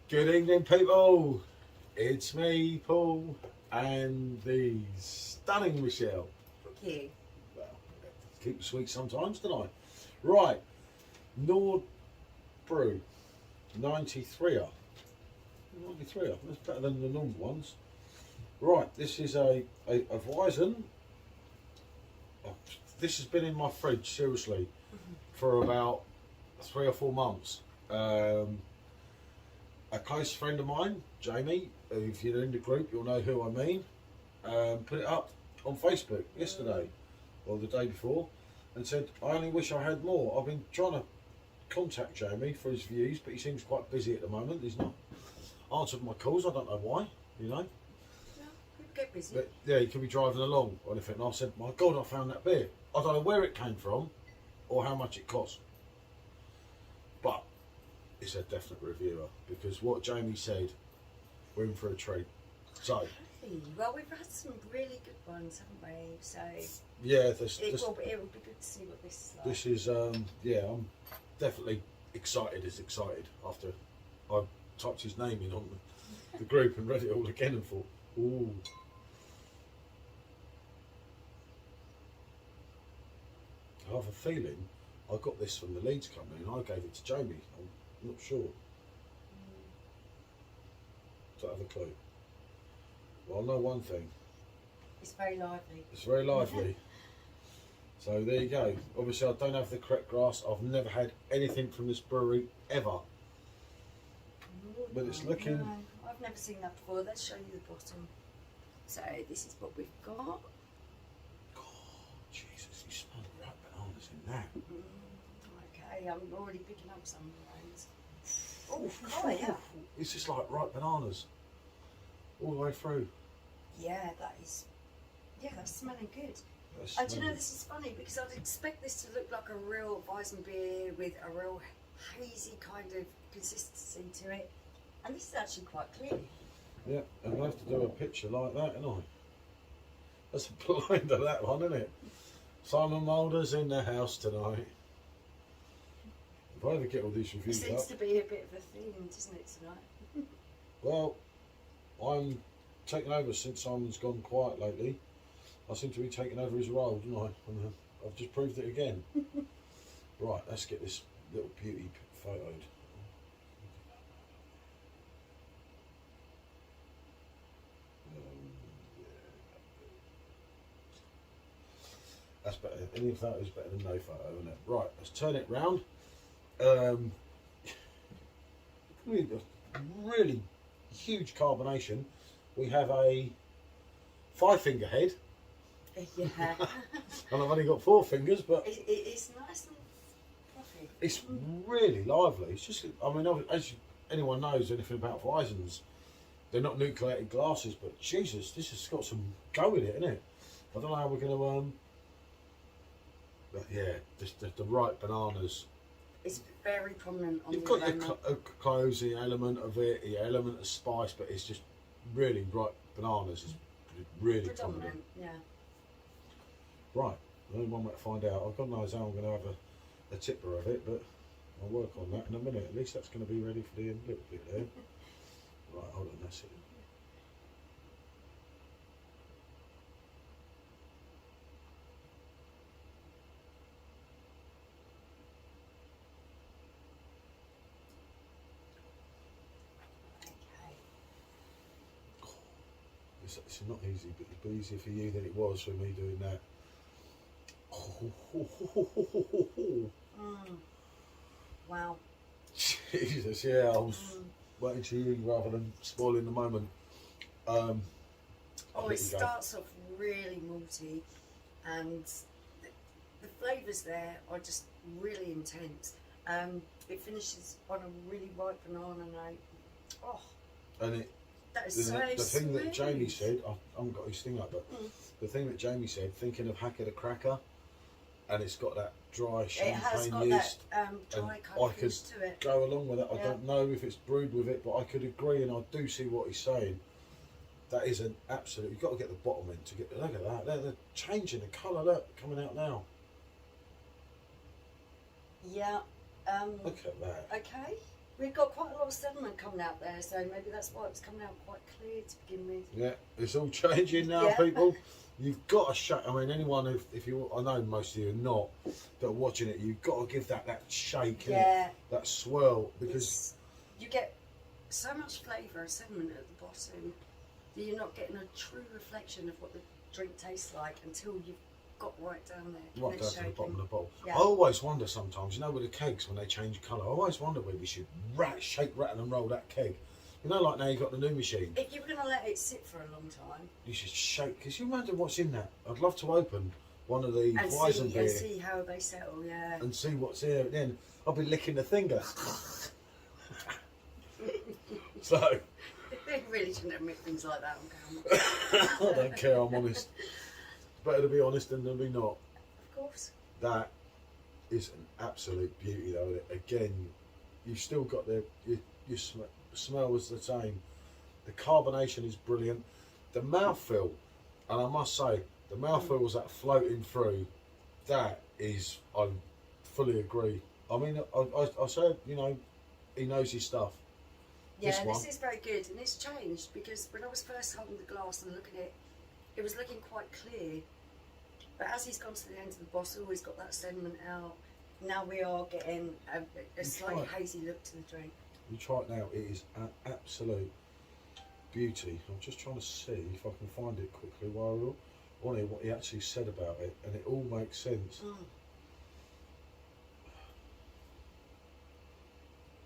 Good evening, people. It's me, Paul, and the stunning Michelle. Thank you. Well, keep it sweet sometimes, don't I? Right, Nordbrau 93er. 93er. That's better than the normal ones. Right, this is a Weizen. Oh, this has been in my fridge seriously for about 3 or 4 months. A close friend of mine, Jamie, if you're in the group, you'll know who I mean, put it up on Facebook yesterday, or the day before, and said, I only wish I had more. I've been trying to contact Jamie for his views, but he seems quite busy at the moment. He's not answered my calls. I don't know why, you know. Yeah, could get busy. But yeah, he could be driving along or anything. And I said, my God, I found that beer. I don't know where it came from or how much it cost. But it's a definite reviewer, because what Jamie said, we're in for a treat. So, okay. Well, we've had some really good ones, haven't we? So yeah, it will be good to see what this is like. this is, yeah, I'm definitely excited after I typed his name in on the group and read it all again and thought, ooh. I have a feeling I got this from the Leeds company and I gave it to Jamie. I'm not sure. Don't have a clue. Well, I know one thing. It's very lively. It's very lively. So there you go. Obviously, I don't have the correct glass. I've never had anything from this brewery ever. But it's looking. No, I've never seen that before. Let's show you the bottom. So this is what we've got. God, Jesus, you smell the right bananas in that. Okay, I'm already picking up some rounds. Oh, yeah. It's just like ripe bananas all the way through. Yeah, that is. Yeah, that's smelling good. That's And do you know, smelling. this is funny because I'd expect this to look like a real Weizen beer with a real hazy kind of consistency to it. And this is actually quite clear. Yeah, I'm going to have to do a picture like that, ain't I? That's a blinder, that one, isn't it? Simon Mulder's in the house tonight. If I ever get all these It reviews seems up, to be a bit of a theme, doesn't it, tonight? well, I'm taking over since Simon's gone quiet lately. I seem to be taking over his role, don't I? And I've just proved it again. Right, let's get this little beauty photoed. Yeah. That's better. Any photo is better than no photo, isn't it? Right, let's turn it round. Really huge carbonation. We have a 5-finger head. Yeah. And I've only got 4 fingers, but It's nice and fluffy. it's really lively. It's just, I mean, as anyone knows anything about Weizens, they're not nucleated glasses, but Jesus, this has got some go in it, isn't it? I don't know how we're going to, but yeah, just the right bananas. It's very prominent on You've the got aroma. your closing element of it, your element of spice, but it's just really right bananas is really prominent. Predominant, yeah. Right, only one way to find out. God knows how I'm going to have a tipper of it, but I'll work on that in a minute. At least that's going to be ready for the end little bit there. Right, hold on, that's it. It's not easy, but it'll be easier for you than it was for me doing that. Wow. Jesus, yeah, I was waiting to you rather than spoiling the moment. Oh, it starts off really malty, and the flavours there are just really intense. It finishes on a really ripe banana note. Oh, And it, that is so the thing that smooth. Jamie said, I haven't got his thing up, but the thing that Jamie said, thinking of Hacker the Cracker, and it's got that dry It has champagne got yeast. that dry and kind I of could finish to it. go along with it. I Yeah. don't know if it's brewed with it, but I could agree, and I do see what he's saying. That is an absolute. You've got to get the bottom in to get. Look at that. They're changing the colour. Look, coming out now. Yeah. Look at that. Okay. We've got quite a lot of sediment coming out there, so maybe that's why it's coming out quite clear to begin with. Yeah, it's all changing now, Yeah. people. You've got to shake. I mean, anyone if you, I know most of you are not, that are watching it. You've got to give that shake, Yeah. that swirl, because you get so much flavour and sediment at the bottom that you're not getting a true reflection of what the drink tastes like until you've got right down there. right down to the bottom of the bottle. Yeah. I always wonder sometimes, you know, with the kegs when they change colour, I always wonder whether we should shake, rattle, and roll that keg. You know, like now you've got the new machine. If you were going to let it sit for a long time, You should shake, because you imagine what's in that. I'd love to open one of the and Weizen beer see how they settle, yeah. and see what's in it. Then I'll be licking the finger. So They really shouldn't admit things like that on camera. I don't care. I'm honest. It's better to be honest than to be not. Of course. That is an absolute beauty, though. Again, you've still got your smell is the same. The carbonation is brilliant. The mouthfeel, and I must say, the mouthfeel was that floating through. That is, I fully agree. I mean, I said, you know, he knows his stuff. Yeah, this is very good, and it's changed because when I was first holding the glass and looking at it, it was looking quite clear. But as he's gone to the end of the bottle, he's got that sediment out. Now we are getting a slightly hazy look to the drink. You try it now. It is an absolute beauty. I'm just trying to see if I can find it quickly while we're on here, what he actually said about it, and it all makes sense.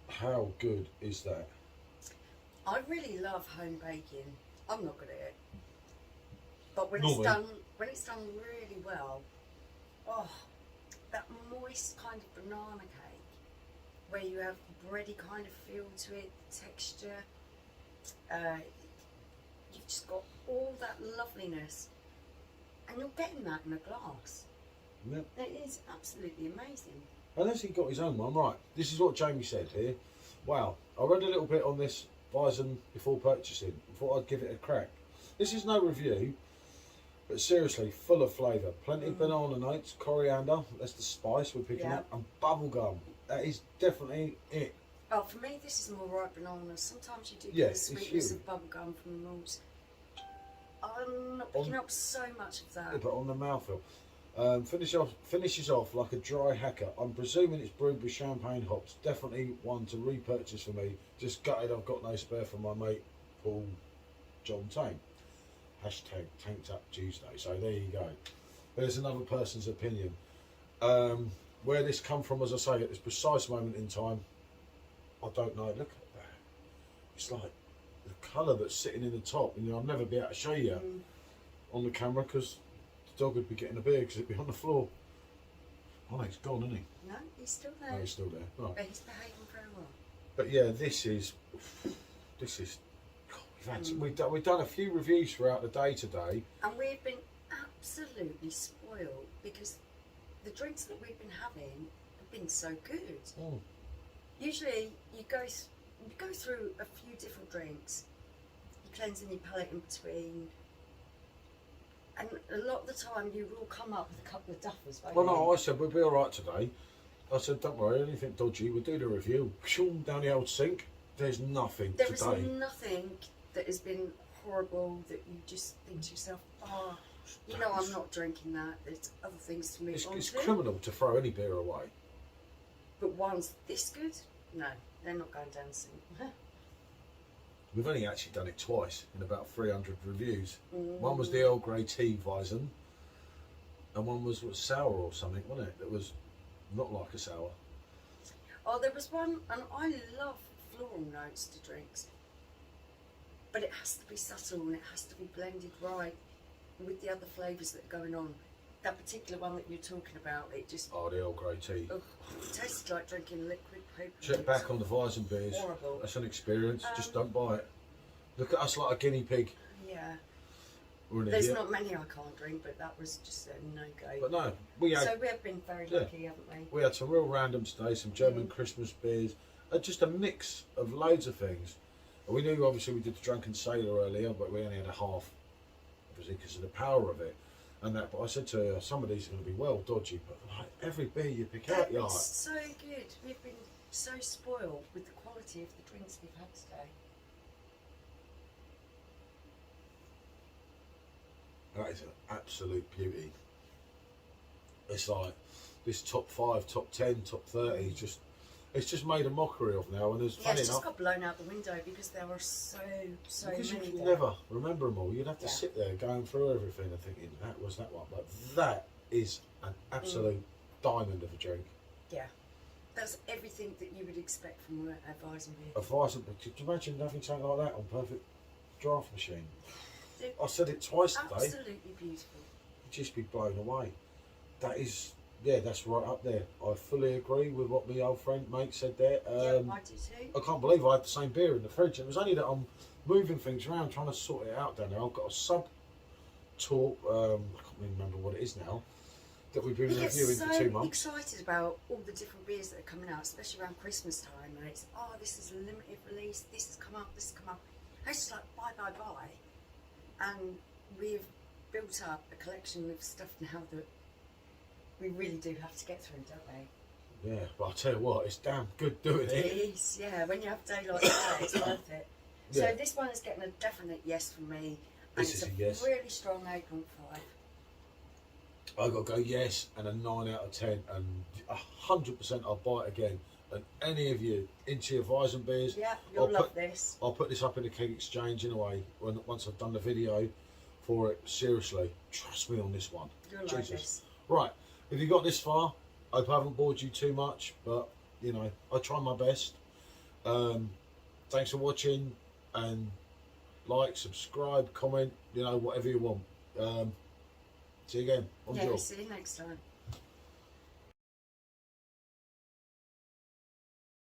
How good is that? I really love home baking. I'm not good at it, but when Normally. it's done really well, oh, that moist kind of banana cake, where you have bready kind of feel to it, texture. You've just got all that loveliness, and you're getting that in a glass. Yeah. It is absolutely amazing. Unless he got his own one, right? This is what Jamie said here. Wow, I read a little bit on this Weizen before purchasing. Thought I'd give it a crack. This is no review, but seriously, full of flavour. Plenty of banana notes, coriander, that's the spice we're picking up, and bubblegum. That is definitely it. Oh, for me, this is more ripe bananas. Sometimes you do Yeah, get the it's sweetness huge. of bubblegum from the malts. I'm not picking up so much of that. Yeah, but on the mouthfeel. Finishes off like a dry hacker. I'm presuming it's brewed with champagne hops. Definitely one to repurchase for me. Just gutted I've got no spare for my mate Paul John Tame. Hashtag Tanked Up Tuesday. So there you go. There's another person's opinion. Where this come from, as I say, at this precise moment in time, I don't know. Look at that. It's like the colour that's sitting in the top. And I'll never be able to show you on the camera because the dog would be getting a beer because it'd be on the floor. Oh, he's gone, isn't he? No, he's still there. No, he's still there. Right. But he's behaving very well. But yeah, this is. God, we've done a few reviews throughout the day today. And we've been absolutely spoiled because the drinks that we've been having have been so good. Usually you go through a few different drinks, you're cleansing your palate in between, and a lot of the time you will come up with a couple of duffers. Well, no, I said we'll be all right today. I said, don't worry, anything dodgy, we'll do the review. Down the old sink. There's nothing There today. is nothing that has been horrible that you just think to yourself, oh, you know, I'm not drinking that. There's other things to move on It's to. criminal to throw any beer away. But one's this good? No, they're not going down the sink. We've only actually done it twice in about 300 reviews. One was the Earl Grey tea Weizen, and one was sour or something, wasn't it? That was not like a sour. Oh, there was one, and I love floral notes to drinks, but it has to be subtle and it has to be blended right with the other flavours that are going on. That particular one that you're talking about, it just... Oh, the Earl Grey tea. Oh, it tasted like drinking liquid paper. Check back on the Weizen beers. Horrible. That's an experience. Just don't buy it. Look at us like a guinea pig. Yeah. We're an There's idiot. not many I can't drink, but that was just a no-go. But no, we had So we have been very lucky, haven't we? we had some real randoms today, some German Christmas beers, just a mix of loads of things. And we knew obviously we did the Drunken Sailor earlier, but we only had a half, obviously because of the power of it. And that, but I said to her, some of these are going to be well dodgy, but like every beer you pick out, you're like, It's so good. We've been so spoiled with the quality of the drinks we've had today. that is an absolute beauty. It's like this top 5, top 10, top 30, it's just made a mockery of now. And there's Yeah, funny it's just enough, got blown out the window because there were so because you many can there. never remember them all. You'd have to sit there going through everything and thinking that was that one, but that is an absolute diamond of a drink. Yeah. That's everything that you would expect from a Weizen beer. A Weizen, but could you imagine having something like that on perfect draft machine? I said it twice today. Absolutely beautiful. You'd just be blown away. That is, yeah, that's right up there. I fully agree with what my old friend mate said there. Yeah, I do too. I can't believe I had the same beer in the fridge. It was only that I'm moving things around, trying to sort it out down there. I've got a sub-talk, I can't even remember what it is now, that we've been You get reviewing so for 2 months. excited about all the different beers that are coming out, especially around Christmas time. And it's, oh, this is a limited release, this has come up, this has come up. It's just like buy. And we've built up a collection of stuff now that we really do have to get through, don't we? Yeah, but I'll tell you what, it's damn good doing It it. is, yeah. When you have a day like that, it's worth it. Yeah. So this one is getting a definite yes from me. And This it's is a yes. really strong 8.5. I've got to go yes and a 9 out of 10, and 100% I'll buy it again. And any of you into your Weizen beers, Yeah, you'll love this. I'll put this up in the Keg Exchange in a way once I've done the video for it. Seriously, trust me on this one. You'll like this. Right, if you got this far, I hope I haven't bored you too much, but you know, I try my best. Thanks for watching, and like, subscribe, comment, you know, whatever you want. See you again. Bonjour. Yeah, see you next time.